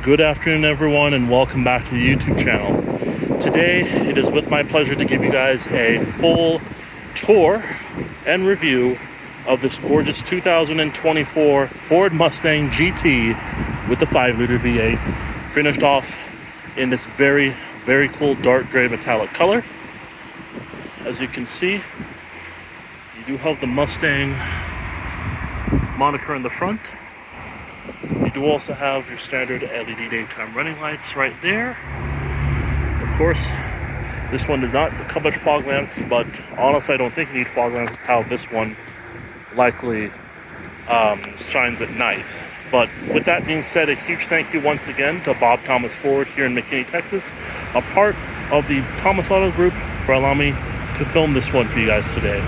Good afternoon, everyone, and welcome back to the YouTube channel. Today, it is with my pleasure to give you guys a full tour and review of this gorgeous 2024 Ford Mustang GT with the 5-liter V8, finished off in this very, very cool dark gray metallic color. As you can see, you do have the Mustang moniker in the front. You do also have your standard LED daytime running lights right there. Of course, this one does not come with fog lamps, but honestly I don't think you need fog lamps with how this one likely shines at night. But with that being said, a huge thank you once again to Bob Thomas Ford here in McKinney, Texas, a part of the Thomas Auto Group, for allowing me to film this one for you guys today.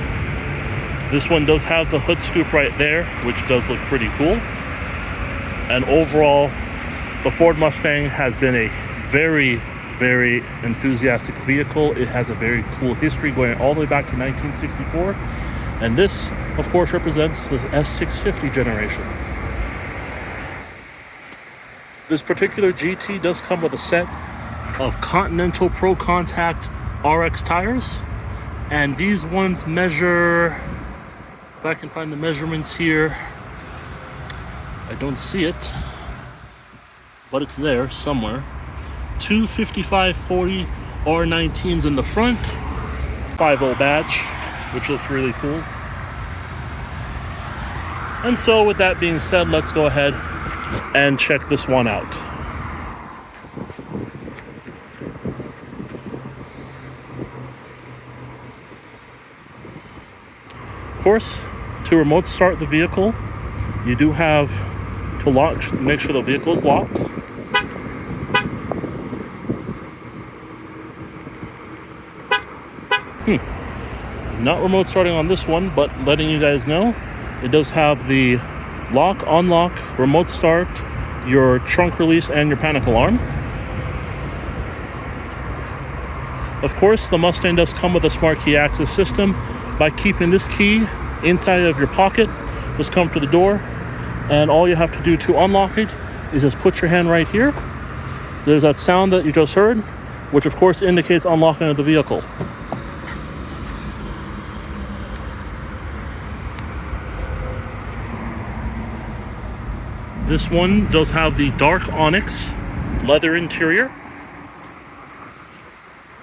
This one does have the hood scoop right there, which does look pretty cool. And overall, the Ford Mustang has been a very, very enthusiastic vehicle. It has a very cool history going all the way back to 1964. And this, of course, represents the S650 generation. This particular GT does come with a set of Continental Pro Contact RX tires. And these ones measure, if I can find the measurements here, I don't see it, but it's there somewhere. 255/40 R19s in the front, 5.0 badge, which looks really cool. And so with that being said, let's go ahead and check this one out. Of course, to remote start the vehicle, you do have to lock, make sure the vehicle is locked. Not remote starting on this one, but letting you guys know, it does have the lock, unlock, remote start, your trunk release, and your panic alarm. Of course, the Mustang does come with a smart key access system. By keeping this key inside of your pocket, just come to the door, and all you have to do to unlock it is just put your hand right here. There's that sound that you just heard, which of course indicates unlocking of the vehicle. This one does have the dark onyx leather interior.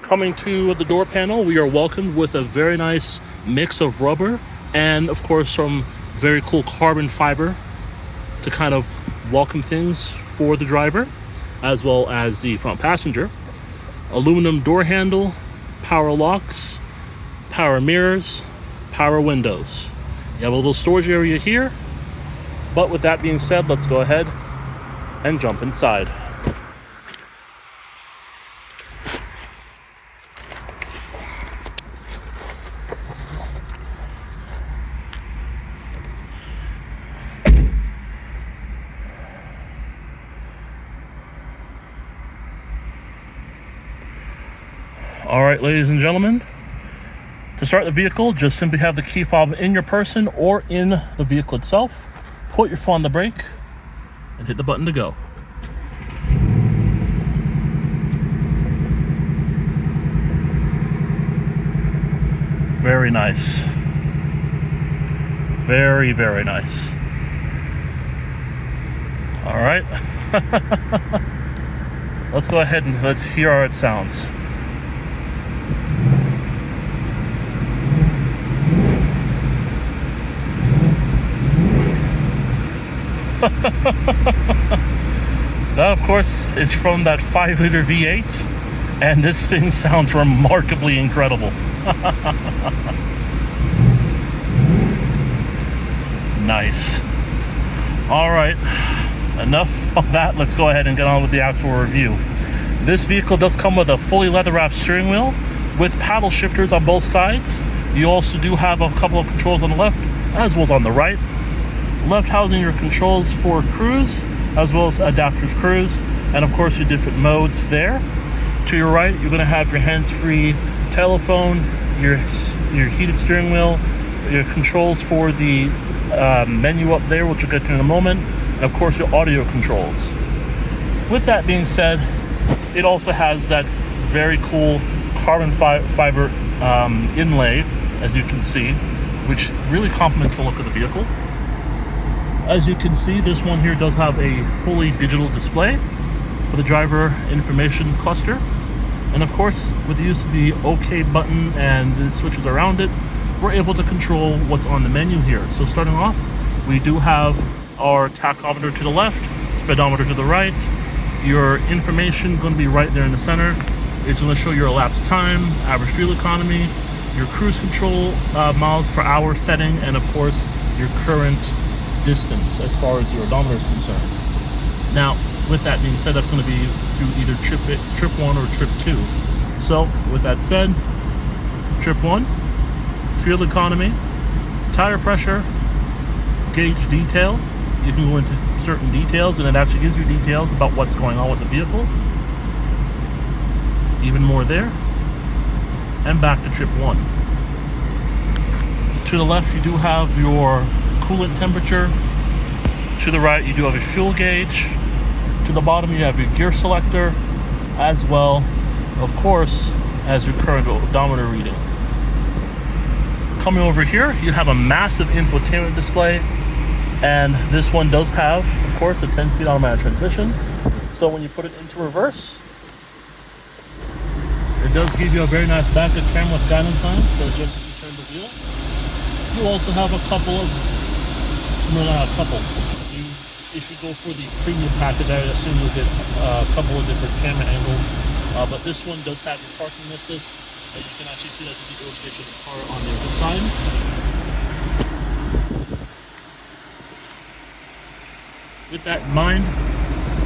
Coming to the door panel, we are welcomed with a very nice mix of rubber and of course some very cool carbon fiber to kind of welcome things for the driver as well as the front passenger. Aluminum door handle, power locks, power mirrors, power windows. You have a little storage area here, but with that being said, let's go ahead and jump inside. All right, ladies and gentlemen, to start the vehicle, just simply have the key fob in your person or in the vehicle itself. Put your foot on the brake and hit the button to go. Very nice. Very, very nice. All right. Let's go ahead and let's hear how it sounds. That of course is from that 5-liter V8, and this thing sounds remarkably incredible. Nice. All right, enough of that. Let's go ahead and get on with the actual review. This vehicle does come with a fully leather wrapped steering wheel with paddle shifters on both sides. You also do have a couple of controls on the left as well as on the right. Left housing your controls for cruise as well as adaptive cruise, and of course your different modes there. To your right, you're going to have your hands-free telephone, your heated steering wheel, your controls for the menu up there, which we'll get to in a moment, and of course your audio controls. With that being said, it also has that very cool carbon fiber inlay, as you can see, which really complements the look of the vehicle. As you can see, this one here does have a fully digital display for the driver information cluster. And of course, with the use of the OK button and the switches around it, we're able to control what's on the menu here. So starting off, we do have our tachometer to the left, speedometer to the right. Your information going to be right there in the center. It's going to show your elapsed time, average fuel economy, your cruise control miles per hour setting, and of course, your current distance as far as your odometer is concerned. Now, with that being said, that's going to be through either trip 1 or trip 2. So, with that said, trip 1, fuel economy, tire pressure, gauge detail. You can go into certain details, and it actually gives you details about what's going on with the vehicle. Even more there. And back to trip 1. To the left, you do have your coolant temperature. To the right, you do have a fuel gauge. To the bottom, you have your gear selector, as well, of course, as your current odometer reading. Coming over here, you have a massive infotainment display, and this one does have, of course, a 10-speed automatic transmission. So when you put it into reverse, it does give you a very nice backup camera with guidance lines that adjusts as you turn the wheel. You also have a couple of, no, not a couple. If you go for the premium package, I assume you'll get a couple of different camera angles. But this one does have your parking assist. You can actually see that through the illustration of the car on the other side. With that in mind,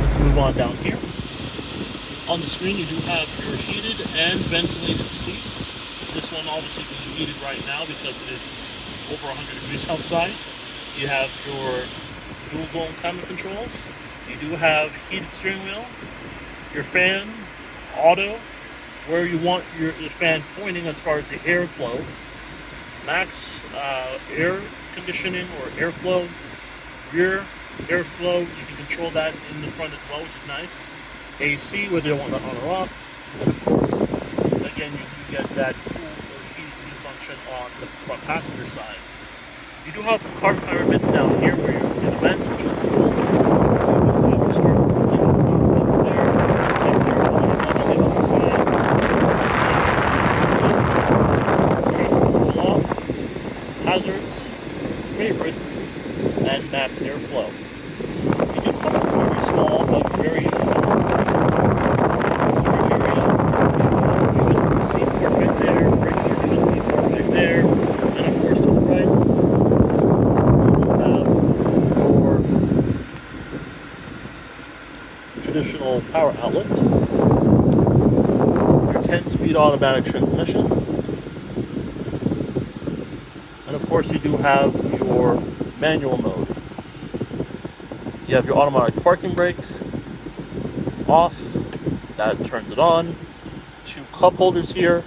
let's move on down here. On the screen, you do have your heated and ventilated seats. This one obviously being heated right now because it is over 100 degrees outside. You have your dual zone climate controls. You do have heated steering wheel, your fan, auto, where you want your fan pointing as far as the airflow, max air conditioning or airflow, rear airflow, you can control that in the front as well, which is nice. AC, whether you want that on or off, and of course, again, you get that cool or heated seat function on the front passenger side. You do have carbon fiber bits down here where you can see the vents, which are cool. Hazards, favorites, and max airflow. You do have a very small but very useful storage area. USB-C port right there, regular USB port right there, and of course to the right, traditional power outlet, your 10-speed automatic transmission, and of course you do have your manual mode. You have your automatic parking brake, it's off, that turns it on, 2 cup holders here.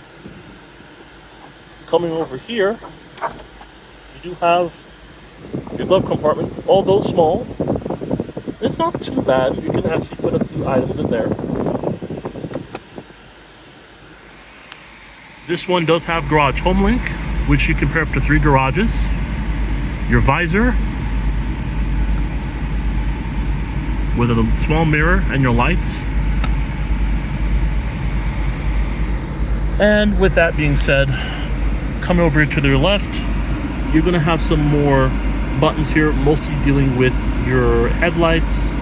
Coming over here, you do have your glove compartment, although small. It's not too bad. You can actually fit a few items in there. This one does have garage home link, which you can pair up to 3 garages. Your visor with a small mirror and your lights. And with that being said, coming over to the left, you're going to have some more buttons here, mostly dealing with your headlights,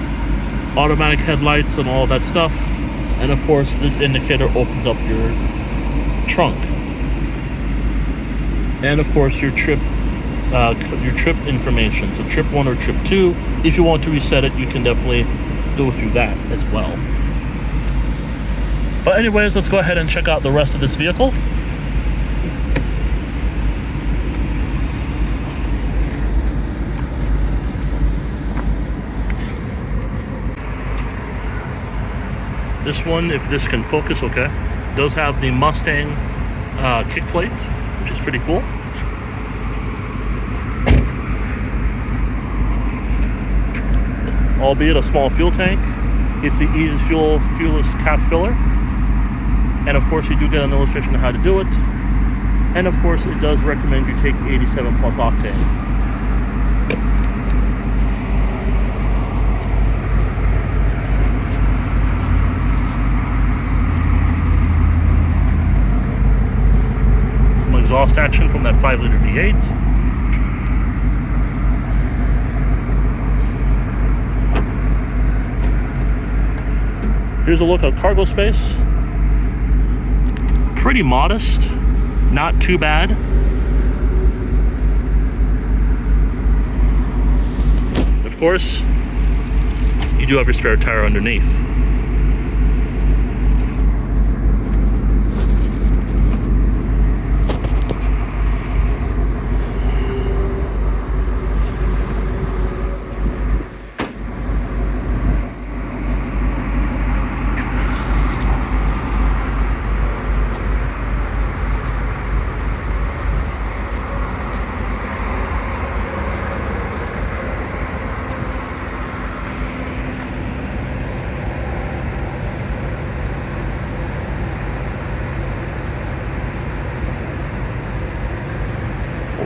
automatic headlights and all that stuff. And of course, this indicator opens up your trunk. And of course, your trip information. So trip 1 or trip 2. If you want to reset it, you can definitely go through that as well. But anyways, let's go ahead and check out the rest of this vehicle. This one, if this can focus, okay, does have the Mustang kick plate, which is pretty cool. Albeit a small fuel tank. It's the easiest fuelless cap filler. And of course, you do get an illustration of how to do it. And of course, it does recommend you take 87 plus octane. Some exhaust action from that 5-liter V8. Here's a look at cargo space. Pretty modest, not too bad. Of course, you do have your spare tire underneath.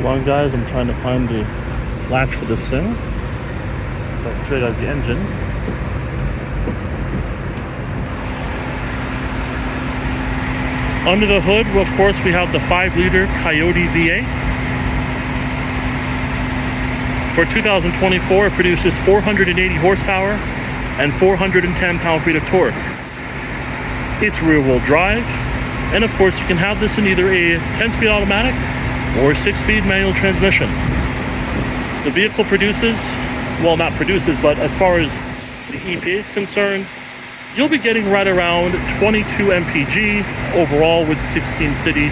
Hold on, guys, I'm trying to find the latch for this thing. So I'll show you guys the engine. Under the hood, of course, we have the 5-liter Coyote V8. For 2024, it produces 480 horsepower and 410 pound-feet of torque. It's rear-wheel drive, and of course, you can have this in either a 10-speed automatic or 6-speed manual transmission. The vehicle produces, well, not produces, but as far as the EPA is concerned, you'll be getting right around 22 mpg overall with 16 city,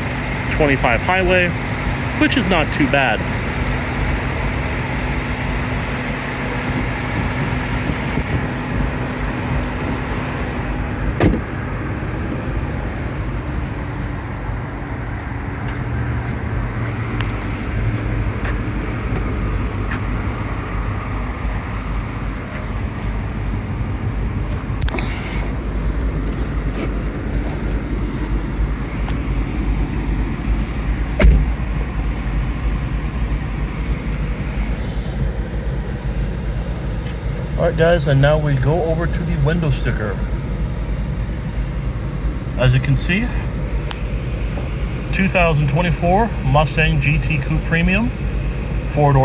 25 highway, which is not too bad. Alright guys, and now we go over to the window sticker. As you can see, 2024 Mustang GT Coupe Premium, Ford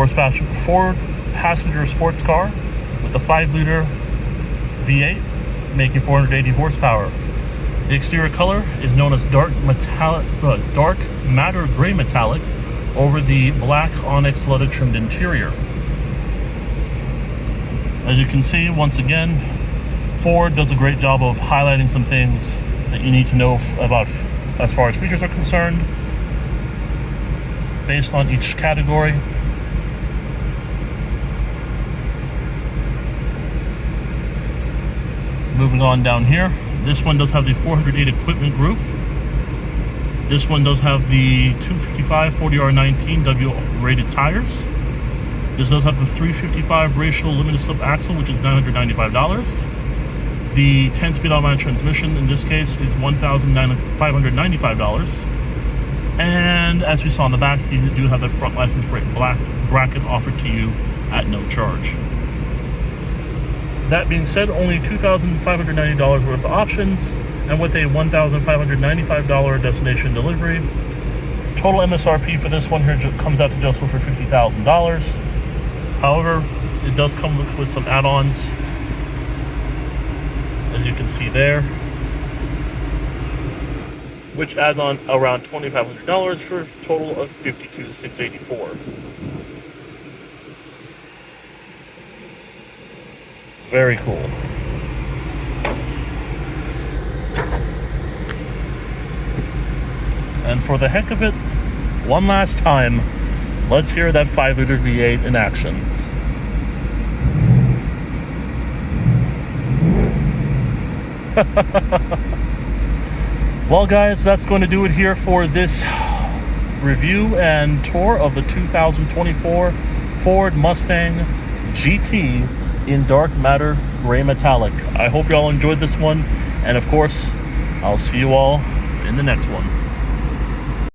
passenger sports car with a 5-liter V8 making 480 horsepower. The exterior color is known as dark matter gray metallic over the black onyx leather trimmed interior. As you can see, once again, Ford does a great job of highlighting some things that you need to know about as far as features are concerned, based on each category. Moving on down here, this one does have the 408 equipment group. This one does have the 255 40R19 W rated tires. This does have the 355 ratio limited slip axle, which is $995. The 10-speed automatic transmission in this case is $1,595. And as we saw in the back, you do have the front license plate bracket offered to you at no charge. That being said, only $2,590 worth of options, and with a $1,595 destination delivery. Total MSRP for this one here comes out to just over $50,000. However, it does come with some add-ons, as you can see there, which adds on around $2,500 for a total of $52,684. Very cool. And for the heck of it, one last time, let's hear that 5-liter V8 in action. Well guys, that's going to do it here for this review and tour of the 2024 Ford Mustang GT in dark matter gray metallic. I hope you all enjoyed this one, and of course, I'll see you all in the next one.